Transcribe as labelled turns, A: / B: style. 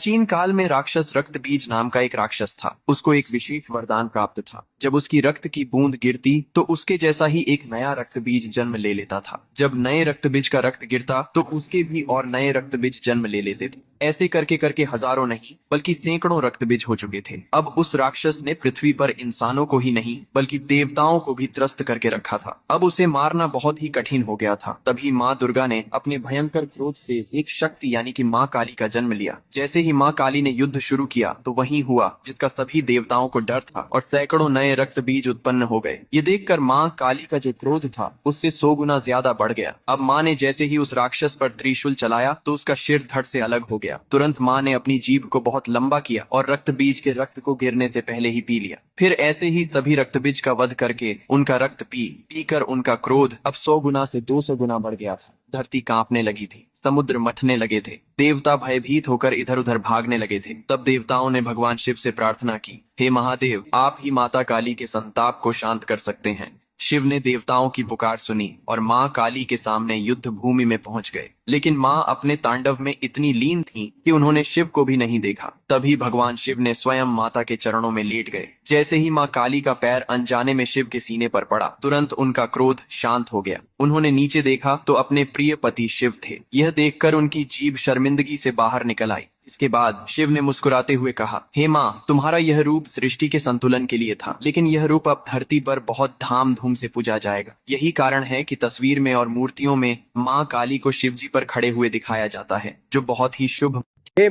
A: प्राचीन काल में राक्षस रक्त बीज नाम का एक राक्षस था। उसको एक विशेष वरदान प्राप्त था। जब उसकी रक्त की बूंद गिरती तो उसके जैसा ही एक नया रक्त बीज जन्म ले लेता था। जब नए रक्त बीज का रक्त गिरता तो उसके भी और नए रक्त बीज जन्म ले लेते थे। ऐसे करके करके हजारों नहीं बल्कि सैकड़ों रक्त बीज हो चुके थे। अब उस राक्षस ने पृथ्वी पर इंसानों को ही नहीं बल्कि देवताओं को भी त्रस्त करके रखा था। अब उसे मारना बहुत ही कठिन हो गया था। तभी माँ दुर्गा ने अपने भयंकर क्रोध से एक शक्ति यानी कि माँ काली का जन्म लिया। जैसे ही माँ काली ने युद्ध शुरू किया तो वही हुआ जिसका सभी देवताओं को डर था और सैकड़ों नए रक्त बीज उत्पन्न हो गए। ये देखकर माँ काली का जो क्रोध था उससे 100 गुना ज्यादा बढ़ गया। अब माँ ने जैसे ही उस राक्षस पर त्रिशूल चलाया तो उसका सिर धड़ से अलग हो गया। तुरंत माँ ने अपनी जीभ को बहुत लंबा किया और रक्त बीज के रक्त को गिरने से पहले ही पी लिया। फिर ऐसे ही सभी रक्त बीज का वध करके उनका रक्त पी कर उनका क्रोध अब 100 गुना से 200 गुना बढ़ गया था। धरती कांपने लगी थी, समुद्र मथने लगे थे, देवता भयभीत होकर इधर उधर भागने लगे थे। तब देवताओं ने भगवान शिव से प्रार्थना की, हे महादेव, आप ही माता काली के संताप को शांत कर सकते हैं। शिव ने देवताओं की पुकार सुनी और माँ काली के सामने युद्ध भूमि में पहुंच गए। लेकिन माँ अपने तांडव में इतनी लीन थी कि उन्होंने शिव को भी नहीं देखा। तभी भगवान शिव ने स्वयं माता के चरणों में लेट गए। जैसे ही माँ काली का पैर अनजाने में शिव के सीने पर पड़ा, तुरंत उनका क्रोध शांत हो गया। उन्होंने नीचे देखा तो अपने प्रिय पति शिव थे। यह देखकर उनकी जीभ शर्मिंदगी से बाहर निकल आई। इसके बाद शिव ने मुस्कुराते हुए कहा, हे माँ, तुम्हारा यह रूप सृष्टि के संतुलन के लिए था, लेकिन यह रूप अब धरती पर बहुत धाम धूम से पूजा जाएगा। यही कारण है कि तस्वीर में और मूर्तियों में माँ काली को शिव जी पर खड़े हुए दिखाया जाता है, जो बहुत ही शुभ।
B: हे